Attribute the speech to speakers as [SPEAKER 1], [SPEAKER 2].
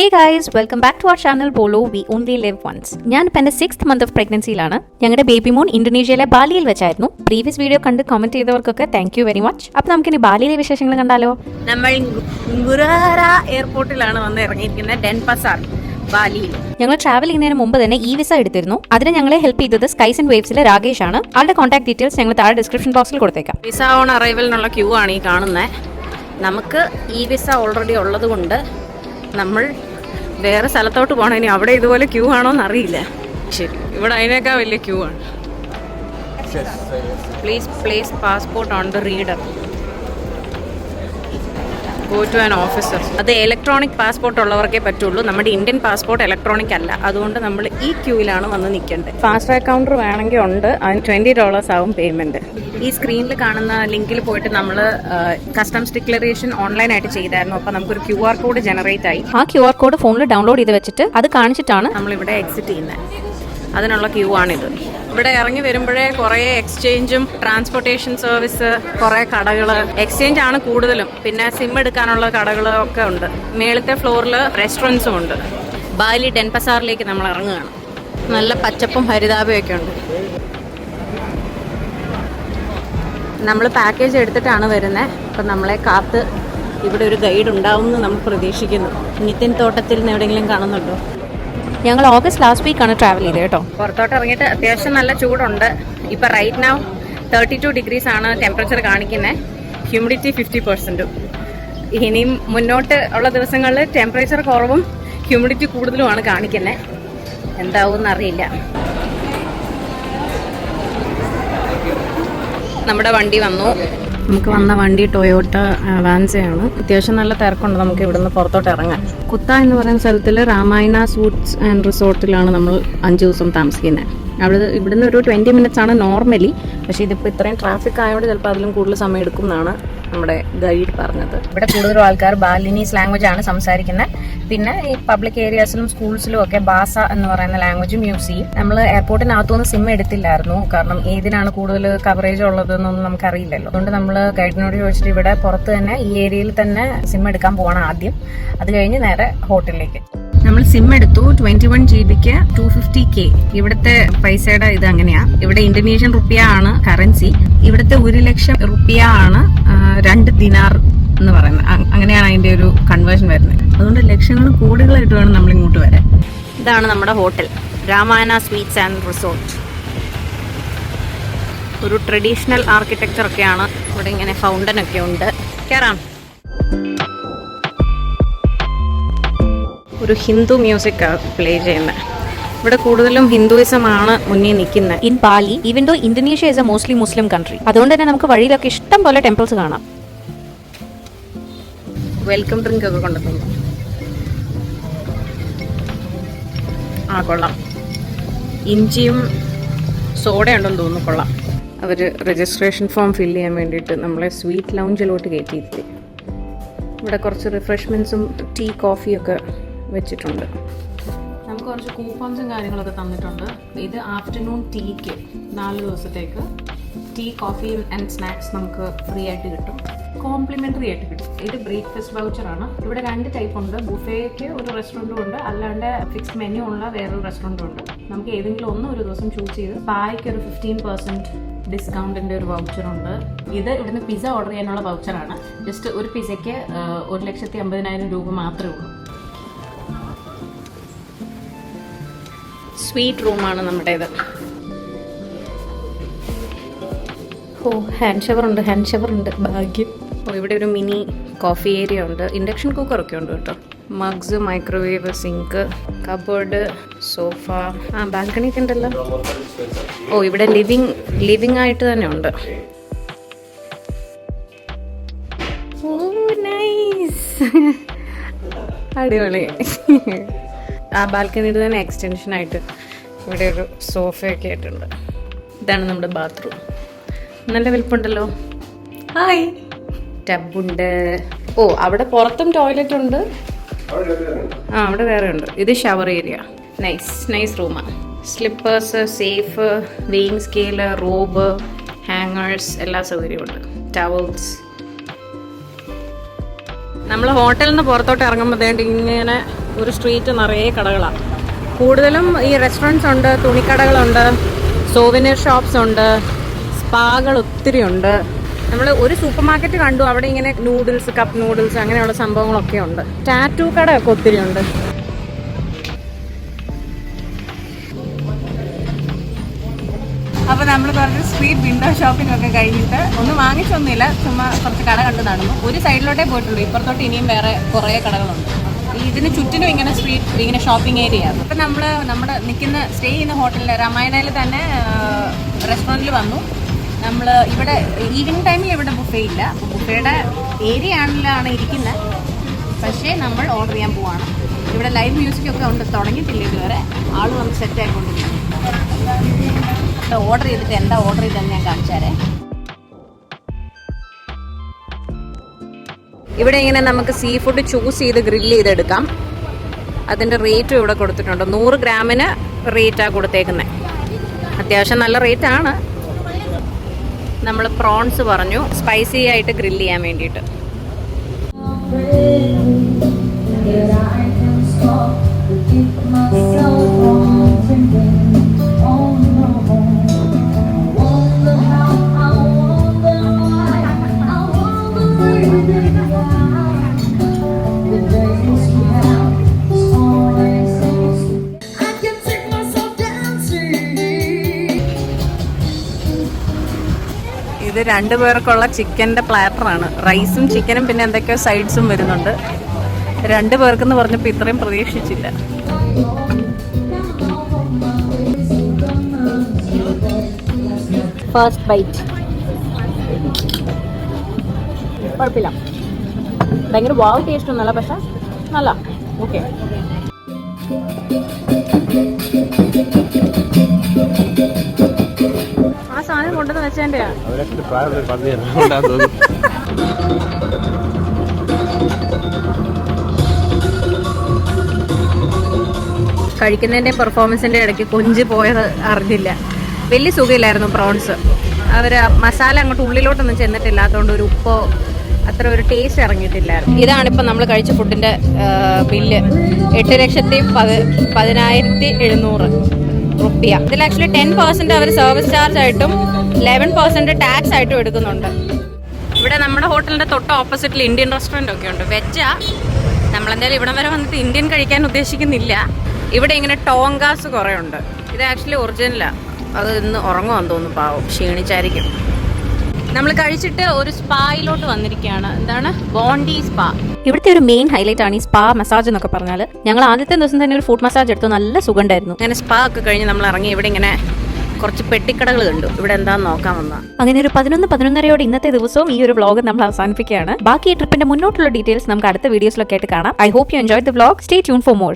[SPEAKER 1] Hey guys, welcome back to our channel Bolo We Only Live Once. ഞാനിപ്പോൾ എൻ്റെ 6th month of pregnancyയിലാണ്. ഞങ്ങളുടെ baby മോൻ ഇന്തോനേഷ്യയിലെ ബാലിയിൽ വെച്ചായിരുന്നു. Previous video കണ്ട് comment ചെയ്തവർക്കൊക്കെ thank you very much. അപ്പോൾ നമുക്കിനി ബാലിയിലെ വിശേഷങ്ങൾ കണ്ടാലോ.
[SPEAKER 2] നമ്മൾ ഗുരാര എയർപോർട്ടിലാണ് വന്ന് ഇറങ്ങിയിരിക്കുന്നത്, ഡെൻപസാർ ബാലിയിൽ.
[SPEAKER 1] ഞങ്ങൾ ട്രാവൽ ചെയ്യുന്നതിന് മുമ്പ് തന്നെ ഇ വിസ എടുത്തിരുന്നു. അതിന് ഞങ്ങളെ ഹെൽപ്പ് ചെയ്തത് സ്കൈസ് ആൻഡ് വേവ്സിലെ രാകേഷ് ആണ്. ആളുടെ കോൺടാക്ട് ഡീറ്റെയിൽസ് ഞങ്ങൾ താഴെ ഡിസ്ക്രിപ്ഷൻ ബോക്സിൽ കൊടുത്തേക്കാം.
[SPEAKER 2] വിസ ഓൺ അറൈവലിനുള്ള ക്യൂ ആണ് ഈ കാണുന്നത്. നമുക്ക് ഇ വിസ ഓൾറെഡി ഉള്ളത് കൊണ്ട് നമ്മൾ വേറെ സ്ഥലത്തോട്ട് പോകണം. ഇനി അവിടെ ഇതുപോലെ ക്യൂ ആണോ എന്നറിയില്ല. ശരി, ഇവിടെ അതിനേക്കാൾ വലിയ ക്യൂ ആണ്. Please place passport on the reader, go to an officer. അത് ഇലക്ട്രോണിക് പാസ്പോർട്ട് ഉള്ളവർക്കേ പറ്റുള്ളൂ. നമ്മുടെ ഇന്ത്യൻ പാസ്പോർട്ട് ഇലക്ട്രോണിക് അല്ല. അതുകൊണ്ട് നമ്മൾ ഈ ക്യൂവിലാണ് വന്ന് നിൽക്കേണ്ടത്. ഫാസ്റ്റ് ട്രാക്ക് കൗണ്ടർ വേണമെങ്കിൽ ഉണ്ട്. അതിന് $20 ആവും പേയ്മെൻറ്റ്. ഈ സ്ക്രീനിൽ കാണുന്ന ലിങ്കിൽ പോയിട്ട് നമ്മൾ കസ്റ്റംസ് ഡിക്ലറേഷൻ ഓൺലൈനായിട്ട് ചെയ്തായിരുന്നു. അപ്പോൾ നമുക്കൊരു QR കോഡ് ജനറേറ്റ് ആയി.
[SPEAKER 1] ആ QR കോഡ് ഫോണിൽ ഡൗൺലോഡ് ചെയ്ത് വെച്ചിട്ട് അത് കാണിച്ചിട്ടാണ്
[SPEAKER 2] നമ്മളിവിടെ എക്സിറ്റ് ചെയ്യുന്നത്. അതിനുള്ള ക്യൂ ആണിത്. ഇവിടെ ഇറങ്ങി വരുമ്പോഴേ കുറേ എക്സ്ചേഞ്ചും ട്രാൻസ്പോർട്ടേഷൻ സർവീസ്, കുറേ കടകൾ, എക്സ്ചേഞ്ച് ആണ് കൂടുതലും. പിന്നെ സിം എടുക്കാനുള്ള കടകളും ഒക്കെ ഉണ്ട്. മേളത്തെ ഫ്ലോറിൽ റെസ്റ്റോറൻറ്റ്സും ഉണ്ട്. ബാലി ഡെൻപസാറിലേക്ക് നമ്മൾ ഇറങ്ങുകയാണ്. നല്ല പച്ചപ്പും ഹരിതാപയൊക്കെ ഉണ്ട്. നമ്മൾ പാക്കേജ് എടുത്തിട്ടാണ് വരുന്നത്. അപ്പം നമ്മളെ കാത്ത് ഇവിടെ ഒരു ഗൈഡ് ഉണ്ടാവും എന്ന് നമ്മൾ പ്രതീക്ഷിക്കുന്നു. നിതിൻ തോട്ടത്തിൽ നിന്ന് എവിടെയെങ്കിലും കാണുന്നുണ്ടോ?
[SPEAKER 1] ഞങ്ങൾ ഓഗസ്റ്റ് ലാസ്റ്റ് വീക്കാണ് ട്രാവൽ ചെയ്തത് കേട്ടോ.
[SPEAKER 2] പുറത്തോട്ട് ഇറങ്ങിയിട്ട് അത്യാവശ്യം നല്ല ചൂടുണ്ട്. ഇപ്പം റൈറ്റ് നൗ 32 degrees ആണ് ടെമ്പറേച്ചർ കാണിക്കുന്നത്. ഹ്യൂമിഡിറ്റി 50%. ഇനിയും മുന്നോട്ട് ഉള്ള ദിവസങ്ങളിൽ ടെമ്പറേച്ചർ കുറവും ഹ്യൂമിഡിറ്റി കൂടുതലുമാണ് കാണിക്കുന്നത്. എന്താവും എന്നറിയില്ല. നമ്മുടെ വണ്ടി വന്നു. നമുക്ക് വന്ന വണ്ടി ടൊയോട്ട വാൻസയാണ്. അത്യാവശ്യം നല്ല തിരക്കുണ്ട് നമുക്ക് ഇവിടുന്ന് പുറത്തോട്ട് ഇറങ്ങാൻ. കുത്ത എന്ന് പറയുന്ന സ്ഥലത്തിൽ രാമായണ സൂട്ട്സ് ആൻഡ് റിസോർട്ടിലാണ് നമ്മൾ 5 ദിവസം താമസിക്കുന്നത്. ഇവിടുന്ന് ഒരു 20 minutes ആണ് നോർമലി. പക്ഷേ ഇതിപ്പോൾ ഇത്രയും ട്രാഫിക് ആയതുകൊണ്ട് ചിലപ്പോൾ അതിലും കൂടുതൽ സമയം എടുക്കും എന്നാണ് നമ്മുടെ ഗൈഡ് പറഞ്ഞത്. ഇവിടെ കൂടുതലും ആൾക്കാർ ബാലിനീസ് ലാംഗ്വേജ് ആണ് സംസാരിക്കുന്നത്. പിന്നെ ഈ പബ്ലിക് ഏരിയാസിലും സ്കൂൾസിലും ഒക്കെ ബാസ എന്ന് പറയുന്ന ലാംഗ്വേജും യൂസ് ചെയ്യും. നമ്മൾ എയർപോർട്ടിനകത്തുനിന്ന് സിം എടുത്തില്ലായിരുന്നു. കാരണം ഏതിനാണ് കൂടുതൽ കവറേജ് ഉള്ളതെന്നൊന്നും നമുക്കറിയില്ലല്ലോ. അതുകൊണ്ട് നമ്മൾ ഗൈഡിനോട് ചോദിച്ചിട്ട് ഇവിടെ പുറത്ത് തന്നെ ഈ ഏരിയയിൽ തന്നെ സിം എടുക്കാൻ പോകണം ആദ്യം. അത് കഴിഞ്ഞ് നേരെ ഹോട്ടലിലേക്ക്. നമ്മൾ സിം എടുത്തു. 21 GB-ക്ക് 250K. ഇവിടുത്തെ പൈസയുടെ ഇത് അങ്ങനെയാ. ഇവിടെ ഇന്തോനേഷ്യൻ റുപ്പിയ ആണ് കറൻസി. ഇവിടുത്തെ 1 ലക്ഷം റുപ്പിയ ആണ് 2 ദിനാർ എന്ന് പറയുന്നത്. അങ്ങനെയാണ് അതിന്റെ ഒരു കൺവേർഷൻ വരുന്നത്. അതുകൊണ്ട് ലക്ഷങ്ങൾ കോടികളായിട്ട് വേണം നമ്മൾ ഇങ്ങോട്ട് വരാൻ. ഇതാണ് നമ്മുടെ hotel, Ramayana sweets and resort. ഒരു ട്രഡീഷണൽ ആർക്കിടെക്ചർ ഒക്കെയാണ്. ഇവിടെ ഇങ്ങനെ ഫൗണ്ടൻ ഒക്കെ ഉണ്ട്. കയറാം. ഒരു ഹിന്ദു മ്യൂസിക് പ്ലേ ചെയ്യുന്നത്. ഇവിടെ കൂടുതലും ഹിന്ദുയിസം ആണ് മുന്നിൽ നിൽക്കുന്നത്.
[SPEAKER 1] In Bali, even though Indonesia is a mostly Muslim country, അതുകൊണ്ട് തന്നെ നമുക്ക് വഴിയിലൊക്കെ ഇഷ്ടം പോലെ ടെമ്പിൾസ് കാണാം.
[SPEAKER 2] വെൽക്കം ഡ്രിങ്ക് ഒക്കെ കൊണ്ടുവന്നു. കൊള്ളാം. ഇഞ്ചിയും സോഡ ഉണ്ടെന്ന് തോന്നുന്നു. കൊള്ളാം. അവർ രജിസ്ട്രേഷൻ ഫോം ഫില്ല് ചെയ്യാൻ വേണ്ടിയിട്ട് നമ്മളെ സ്വീറ്റ് ലൗഞ്ചിലോട്ട് കയറ്റിയിരുത്തി. ഇവിടെ കുറച്ച് റിഫ്രഷ്മെൻറ്റ്സും ടീ കോഫിയൊക്കെ വെച്ചിട്ടുണ്ട്. നമുക്ക് കുറച്ച് കൂപ്പൺസും കാര്യങ്ങളൊക്കെ തന്നിട്ടുണ്ട്. ഇത് ആഫ്റ്റർനൂൺ ടീക്ക് 4 ദിവസത്തേക്ക് ടീ, കോഫി ആൻഡ് സ്നാക്സ് നമുക്ക് ഫ്രീ ആയിട്ട് കിട്ടും. കോംപ്ലിമെൻ്ററി ആയിട്ട് കിട്ടും. ഇത് ബ്രേക്ക്ഫാസ്റ്റ് വൗച്ചറാണ്. ഇവിടെ 2 ടൈപ്പ് ഉണ്ട്. ബുഫേക്ക് ഒരു റെസ്റ്റോറൻറ്റും ഉണ്ട്, അല്ലാണ്ട് ഫിക്സ്ഡ് മെനു ഉള്ള വേറൊരു റെസ്റ്റോറൻറ്റും ഉണ്ട്. നമുക്ക് ഏതെങ്കിലും ഒരു ദിവസം ചൂസ് ചെയ്ത് പായ്ക്ക് ഒരു 15% ഡിസ്കൗണ്ടിൻ്റെ ഒരു വൗച്ചറുണ്ട്. ഇത് ഇവിടുന്ന് പിസ്സ ഓർഡർ ചെയ്യാനുള്ള വൗച്ചറാണ്. ജസ്റ്റ് ഒരു പിസ്സയ്ക്ക് 1,50,000 രൂപ മാത്രമേ ഉള്ളൂ. സ്വീറ്റ് റൂമാണ് നമ്മുടേത്. ഹാൻഡ് ഷവർ ഉണ്ട്. ഭാഗ്യം. ഇവിടെ ഒരു മിനി കോഫി ഏരിയ ഉണ്ട്. ഇൻഡക്ഷൻ കുക്കറൊക്കെ ഉണ്ട് കേട്ടോ. Mugs, microwave, sink, cupboard, sofa. ബാൽക്കണിയൊക്കെ ഉണ്ടല്ലോ. ഇവിടെ ലിവിങ് ആയിട്ട് തന്നെ ഉണ്ട്. നൈസ്, അടിപൊളി. ബാൽക്കണിയുടെ തന്നെ എക്സ്റ്റൻഷനായിട്ട് ഇവിടെ ഒരു സോഫയൊക്കെ ആയിട്ടുണ്ട്. ഇതാണ് നമ്മുടെ ബാത്റൂം. നല്ല വലിപ്പമുണ്ടല്ലോ. ഹായ്. ടബുണ്ട്. അവിടെ പുറത്തും ടോയ്ലറ്റ് ഉണ്ട്. അവിടെ വേറെ ഉണ്ട്. ഇത് ഷവർ ഏരിയ. നൈസ് റൂമാണ്. Slippers, safe, weighing scale, Rob, hangers, എല്ലാ സൗകര്യവും ഉണ്ട്. ടവൽസ്. നമ്മൾ ഹോട്ടലിൽ നിന്ന് പുറത്തോട്ട് ഇറങ്ങുമ്പോഴത്തേണ്ട് ഇങ്ങനെ ഒരു സ്ട്രീറ്റ് നിറയെ കടകളാണ്. കൂടുതലും ഈ റെസ്റ്റോറൻറ്റ്സ് ഉണ്ട്, തുണിക്കടകളുണ്ട്, സോവനിയർ ഷോപ്സ് ഉണ്ട്, സ്പാകൾ ഒത്തിരി ഉണ്ട്. നമ്മൾ ഒരു സൂപ്പർ മാർക്കറ്റ് കണ്ടു, അവിടെ ഇങ്ങനെ നൂഡിൽസ്, കപ്പ് നൂഡിൽസ് അങ്ങനെയുള്ള സംഭവങ്ങളൊക്കെ ഉണ്ട്. ടാറ്റൂ കടയൊക്കെ ഒത്തിരി ഉണ്ട്.
[SPEAKER 3] അപ്പോൾ നമ്മൾ കുറച്ച് സ്ട്രീറ്റ് വിൻഡോ ഷോപ്പിംഗ് ഒക്കെ കഴിഞ്ഞിട്ട് ഒന്നും വാങ്ങിച്ചൊന്നുമില്ല, ചുമ്മാ കുറച്ച് കട കണ്ട് നടന്നു. ഒരു സൈഡിലോട്ടേ പോയിട്ടുള്ളൂ, ഇപ്പുറത്തോട്ട് ഇനിയും വേറെ കുറേ കടകളുണ്ട്. ഇതിന് ചുറ്റിനും ഇങ്ങനെ സ്ട്രീറ്റ് ഇങ്ങനെ ഷോപ്പിംഗ് ഏരിയ. അപ്പം നമ്മുടെ സ്റ്റേ ചെയ്യുന്ന ഹോട്ടലിൽ രാമായണയിൽ തന്നെ റെസ്റ്റോറൻറ്റിൽ വന്നു. നമ്മൾ ഇവിടെ ഈവനിങ് ടൈമിൽ ഇവിടെ ബുഫേ ഇല്ല, ബുഫേയുടെ ഏരിയ ആണെങ്കിലാണ് ഇരിക്കുന്നത്. പക്ഷേ നമ്മൾ ഓർഡർ ചെയ്യാൻ പോവാണ്. ഇവിടെ ലൈവ് മ്യൂസിക്കൊക്കെ ഉണ്ട്, തുടങ്ങിയിട്ടില്ല ഇതുവരെ, ആൾ വന്ന് സെറ്റ് ആയിക്കൊണ്ടിരിക്കും. ഓർഡർ ചെയ്തിട്ട് എന്താ ഓർഡർ ചെയ്തെന്ന് ഞാൻ കാണിച്ചാരേ.
[SPEAKER 2] ഇവിടെ ഇങ്ങനെ നമുക്ക് സീ ഫുഡ് ചൂസ് ചെയ്ത് ഗ്രില്ല് ചെയ്തെടുക്കാം. അതിൻ്റെ റേറ്റും ഇവിടെ കൊടുത്തിട്ടുണ്ട്. 100 ഗ്രാമിന് റേറ്റാണ് കൊടുത്തേക്കുന്നത്. അത്യാവശ്യം നല്ല റേറ്റാണ്. നമ്മൾ പ്രോൺസ് പറഞ്ഞു, സ്പൈസി ആയിട്ട് ഗ്രില്ല് ചെയ്യാൻ വേണ്ടിയിട്ട്. ഇത് 2 പേർക്കുള്ള ചിക്കൻ്റെ പ്ലാറ്ററാണ്. റൈസും ചിക്കനും പിന്നെ എന്തൊക്കെയോ സൈഡ്സും വരുന്നുണ്ട്. 2 പേർക്കെന്ന് പറഞ്ഞപ്പോൾ ഇത്രയും പ്രതീക്ഷിച്ചില്ല. ഫസ്റ്റ് ബൈറ്റ് കുഴപ്പമില്ല, ഭയങ്കര വാവ് ടേസ്റ്റ് ഒന്നുമല്ല, പക്ഷെ നല്ല ഓക്കെ. ആ സാധനം കൊണ്ടുവന്ന് വെച്ചതിൻ്റെയാ. കഴിക്കുന്നതിൻ്റെ പെർഫോമൻസിൻ്റെ ഇടയ്ക്ക് കൊഞ്ച് പോയത് അറിഞ്ഞില്ല. വലിയ സുഖമില്ലായിരുന്നു പ്രോൺസ്. അവർ മസാല അങ്ങോട്ട് ഉള്ളിലോട്ടൊന്നും ചെന്നിട്ടില്ലാത്തതുകൊണ്ട് ഒരു ഉപ്പോ അത്ര ഒരു ടേസ്റ്റ് ഇറങ്ങിയിട്ടില്ലായിരുന്നു. ഇതാണിപ്പോൾ നമ്മൾ കഴിച്ച ഫുഡിൻ്റെ ബില്ല്. 8,10,700 റുപ്യ. ഇതിൽ ആക്ച്വലി 10% അവർ സർവീസ് ചാർജ് ആയിട്ടും 11% ടാക്സ് ആയിട്ടും എടുക്കുന്നുണ്ട്. ഇവിടെ നമ്മുടെ ഹോട്ടലിൻ്റെ തൊട്ട് ഓപ്പോസിറ്റിൽ ഇന്ത്യൻ റെസ്റ്റോറൻ്റ് ഒക്കെ ഉണ്ട്. വെജാ. നമ്മളെന്തായാലും ഇവിടം വരെ വന്നിട്ട് ഇന്ത്യൻ കഴിക്കാൻ ഉദ്ദേശിക്കുന്നില്ല. ഇവിടെ ഇങ്ങനെ ടോങ്കാസ് കുറേ ഉണ്ട്. ഇത് ആക്ച്വലി ഒറിജിനലാണ്. അത് ഇന്ന് ഉറങ്ങുവാന്ന് തോന്നുന്നു, പാവം ക്ഷീണിച്ചായിരിക്കും. നമ്മൾ കഴിച്ചിട്ട് ഒരു സ്പായിലോട്ട് വന്നിരിക്കുകയാണ്. എന്താണ്? Bondi spa.
[SPEAKER 1] ഇവിടുത്തെ ഒരു മെയിൻ ഹൈലൈറ്റ് ആണ് ഈ സ്പാ മസാജ് എന്നൊക്കെ പറഞ്ഞാൽ. ഞങ്ങൾ ആദ്യത്തെ ദിവസം തന്നെ ഒരു ഫുഡ് മസാജ് എടുത്തു, നല്ല സുഖമുണ്ടായിരുന്നു.
[SPEAKER 2] അങ്ങനെ സ്പാ ഒക്കെ കഴിഞ്ഞ് നമ്മൾ ഇറങ്ങി. ഇവിടെ ഇങ്ങനെ കുറച്ച് പെട്ടിക്കടകൾ കണ്ടു. ഇവിടെ എന്താന്ന് നോക്കാൻ വന്ന.
[SPEAKER 1] അങ്ങനെ ഒരു 11-11:30 ഇന്നത്തെ ദിവസവും ഈ ഒരു വ്ളോഗ് നമ്മൾ അവസാനിപ്പിക്കുകയാണ്. ബാക്കി ഈ ട്രിപ്പിന്റെ മുന്നോട്ടുള്ള ഡീറ്റെയിൽസ് നമുക്ക് അടുത്ത വീഡിയോസിലൊക്കെ ആയിട്ട് കാണാം. I hope you enjoy the vlog. Stay tune for more.